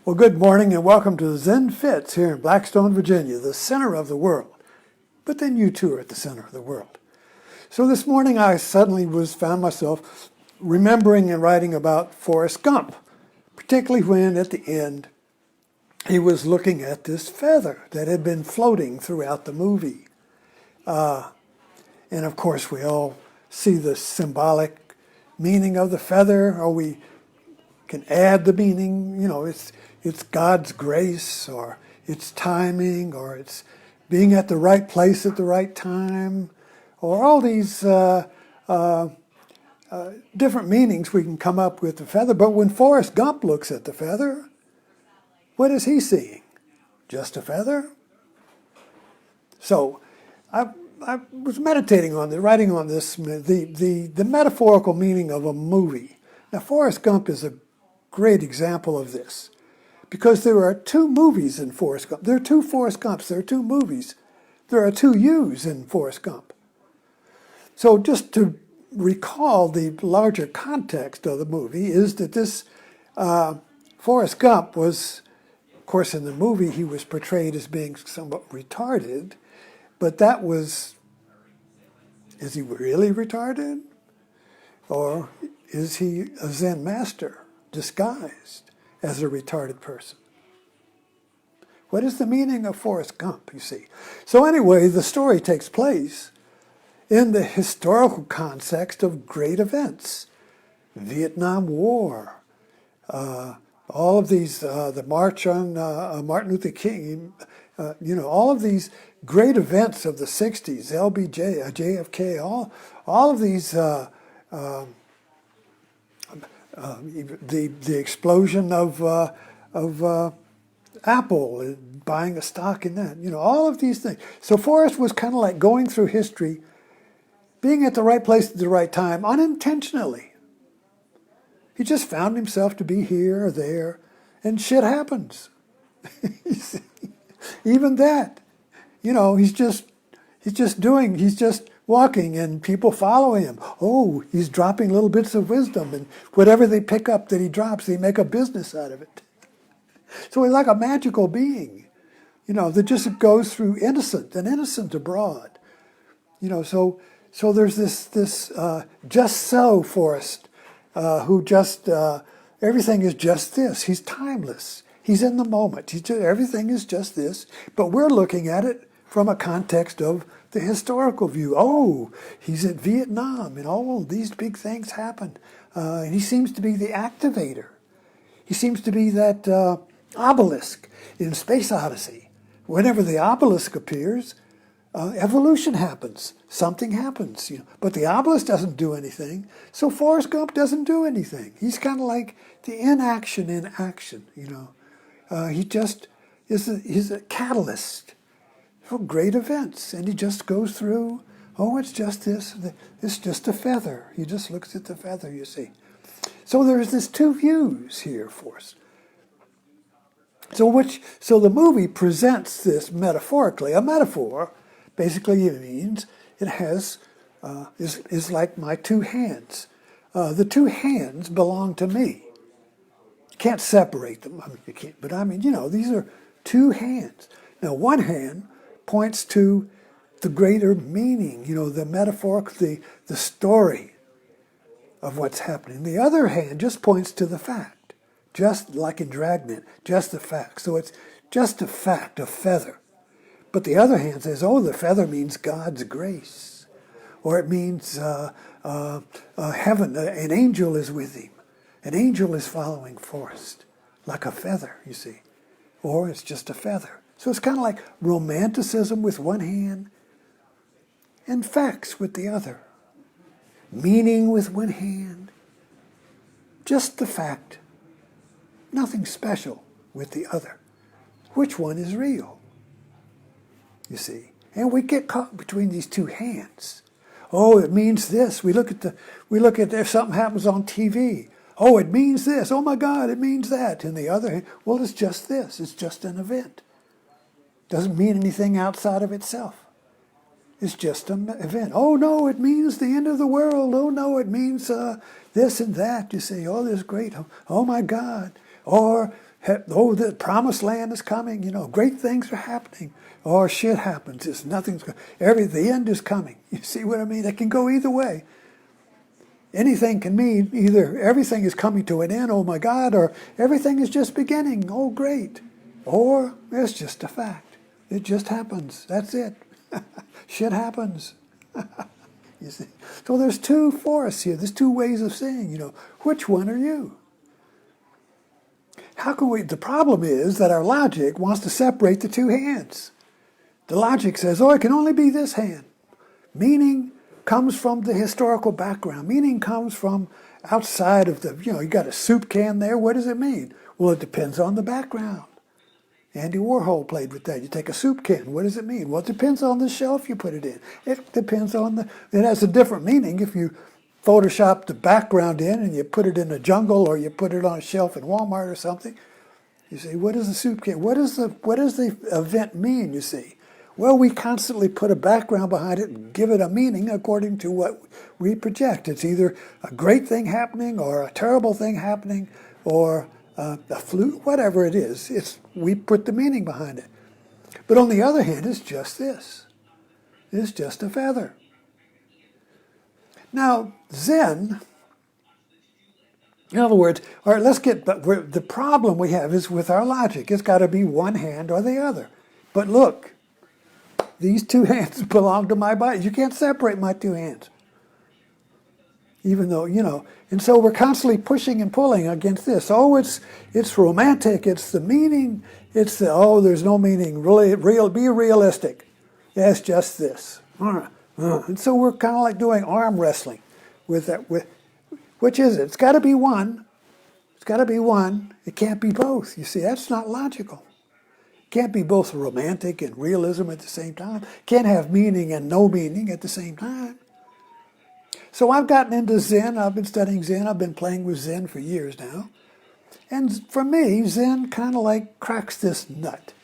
Well, good morning and welcome to Zen Fits here in Blackstone, Virginia, the center of the world. But then you too are at the center of the world. So this morning I suddenly found myself remembering and writing about Forrest Gump, particularly when at the end he was looking at this feather that had been floating throughout the movie. And of course we all see the symbolic meaning of the feather, or we can add the meaning, it's God's grace, or it's timing, or it's being at the right place at the right time, or all these different meanings we can come up with the feather. But when Forrest Gump looks at the feather, what is he seeing? Just a feather? So I was meditating on this, writing on this, the metaphorical meaning of a movie. Now, Forrest Gump is a great example of this, because there are two movies in Forrest Gump. There are two Forrest Gumps. There are two movies. There are two yous in Forrest Gump. So just to recall the larger context of the movie is that this Forrest Gump was, of course, in the movie he was portrayed as being somewhat retarded, but that was, is he really retarded? Or is he a Zen master disguised as a retarded person? What is the meaning of Forrest Gump, you see? So anyway, the story takes place in the historical context of great events. Vietnam War, all of these, the March on Martin Luther King, all of these great events of the 60s, LBJ, JFK, all of these, the explosion of Apple, and buying a stock in that, all of these things. So Forrest was kind of like going through history, being at the right place at the right time, unintentionally. He just found himself to be here or there, and shit happens. Even that, he's just walking, and people follow him. Oh, he's dropping little bits of wisdom, and whatever they pick up that he drops, they make a business out of it. So he's like a magical being, that just goes through an innocent abroad. So there's this just so Forrest, who just, everything is just this. He's timeless. He's in the moment. Everything is just this. But we're looking at it from a context of the historical view. Oh, he's at Vietnam, and all these big things happened. And he seems to be the activator. He seems to be that obelisk in Space Odyssey. Whenever the obelisk appears, evolution happens. Something happens. But the obelisk doesn't do anything. So Forrest Gump doesn't do anything. He's kind of like the inaction in action. He just he's a catalyst for great events, and he just goes through. Oh, it's just this. It's just a feather. He just looks at the feather. You see. So there's this two views here for us. So the movie presents this metaphorically. A metaphor basically means it has is like my two hands. The two hands belong to me. You can't separate them. You can't. But these are two hands. Now, one hand points to the greater meaning. The metaphor, the story of what's happening. The other hand just points to the fact. Just like in Dragnet, just the fact. So it's just a fact, a feather. But the other hand says, oh, the feather means God's grace. Or it means heaven, an angel is with him. An angel is following Forrest, like a feather, you see. Or it's just a feather. So it's kind of like romanticism with one hand and facts with the other. Meaning with one hand. Just the fact. Nothing special with the other. Which one is real? You see. And we get caught between these two hands. Oh, it means this. We look at if something happens on TV. Oh, it means this. Oh my God, it means that. And the other hand, well, it's just this. It's just an event. Doesn't mean anything outside of itself. It's just an event. Oh no, it means the end of the world. Oh no, it means this and that. You say, oh, this is great. Oh my God. Or Oh, the promised land is coming. Great things are happening. Or shit happens. The end is coming. You see what I mean? It can go either way. Anything can mean either everything is coming to an end, oh my God, or everything is just beginning, oh great. Or it's just a fact. It just happens. That's it. Shit happens. You see? So there's two Forrests here. There's two ways of saying, which one are you? How can we? The problem is that our logic wants to separate the two hands. The logic says, it can only be this hand. Meaning comes from the historical background. Meaning comes from outside of you got a soup can there. What does it mean? Well, it depends on the background. Andy Warhol played with that. You take a soup can. What does it mean? Well, it depends on the shelf you put it in. It depends on it has a different meaning if you Photoshop the background in and you put it in a jungle or you put it on a shelf in Walmart or something. You see, what is the soup can? What does the event mean, you see? Well, we constantly put a background behind it and give it a meaning according to what we project. It's either a great thing happening or a terrible thing happening or a flute, whatever it is. We put the meaning behind it. But on the other hand, it's just this. It's just a feather. Now, Zen, in other words, all right, the problem we have is with our logic. It's got to be one hand or the other. But look, these two hands belong to my body. You can't separate my two hands. Even though, and so we're constantly pushing and pulling against this. It's romantic, it's the meaning, there's no meaning, be realistic. Yeah, it's just this. And so we're kind of like doing arm wrestling with that. Which is it? It's got to be one. It's got to be one. It can't be both. You see, that's not logical. It can't be both romantic and realism at the same time. Can't have meaning and no meaning at the same time. So I've gotten into Zen. I've been studying Zen. I've been playing with Zen for years now. And for me, Zen kind of like cracks this nut.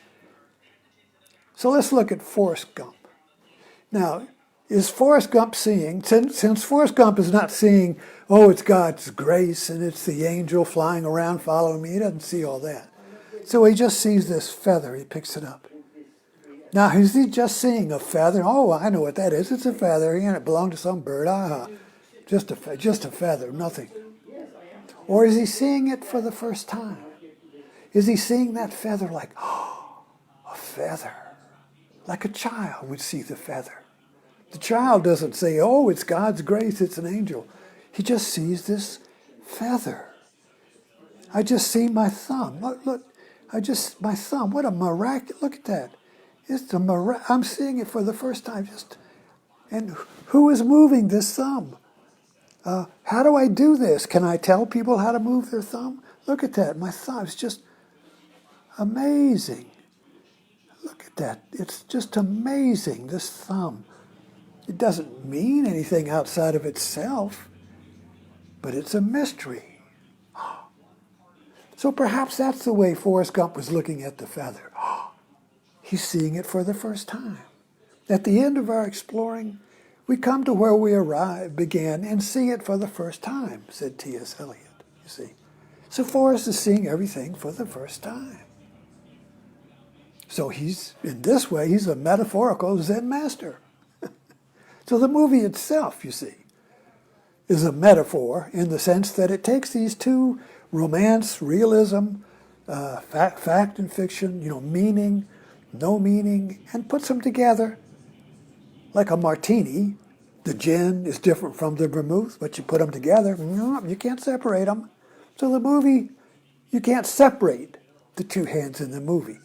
So let's look at Forrest Gump. Now, is Forrest Gump seeing, since Forrest Gump is not seeing, it's God's grace and it's the angel flying around following me, he doesn't see all that. So he just sees this feather, he picks it up. Now, is he just seeing a feather? Oh, I know what that is. It's a feather, and it belonged to some bird. Just a feather, nothing. Or is he seeing it for the first time? Is he seeing that feather like, a feather? Like a child would see the feather. The child doesn't say, it's God's grace, it's an angel. He just sees this feather. I just see my thumb. Look, my thumb. What a miraculous, look at that. I'm seeing it for the first time. And who is moving this thumb? How do I do this? Can I tell people how to move their thumb? Look at that. My thumb is just amazing. Look at that. It's just amazing, this thumb. It doesn't mean anything outside of itself, but it's a mystery. So perhaps that's the way Forrest Gump was looking at the feather. He's seeing it for the first time. At the end of our exploring, we come to where we began and see it for the first time, said T.S. Eliot, you see. So Forrest is seeing everything for the first time. So in this way, he's a metaphorical Zen master. So the movie itself, you see, is a metaphor in the sense that it takes these two, romance, realism, fact and fiction, meaning, no meaning, and puts them together like a martini. The gin is different from the vermouth, but you put them together, you can't separate them. So the movie, you can't separate the two hands in the movie.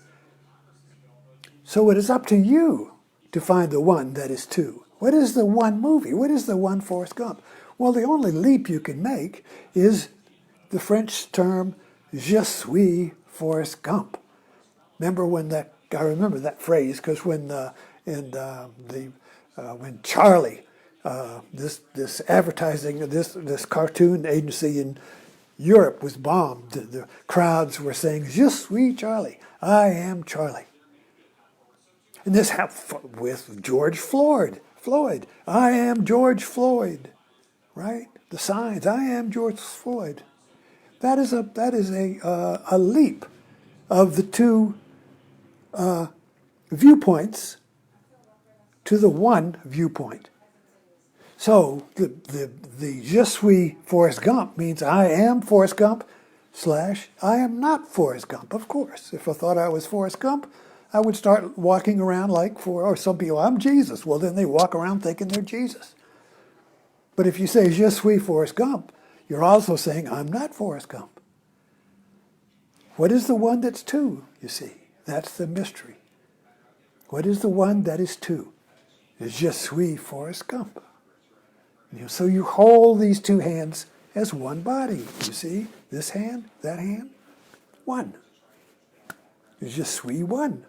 So it is up to you to find the one that is two. What is the one movie? What is the one Forrest Gump? Well, the only leap you can make is the French term, Je suis Forrest Gump. I remember that phrase because when Charlie, this advertising, this cartoon agency in Europe was bombed, the crowds were saying, Je suis Charlie, I am Charlie. And this happened with George Floyd, I am George Floyd, right? The signs, I am George Floyd. That is a leap of the two viewpoints to the one viewpoint. So the Je suis Forrest Gump means I am Forrest Gump / I am not Forrest Gump. Of course, if I thought I was Forrest Gump, I would start walking around like or some people, I'm Jesus. Well, then they walk around thinking they're Jesus. But if you say Je suis Forrest Gump, you're also saying I'm not Forrest Gump. What is the one that's two, you see? That's the mystery. What is the one that is two? It's Je suis Forrest Gump. So you hold these two hands as one body. You see, this hand, that hand, one. Je suis one.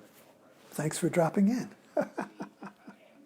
Thanks for dropping in.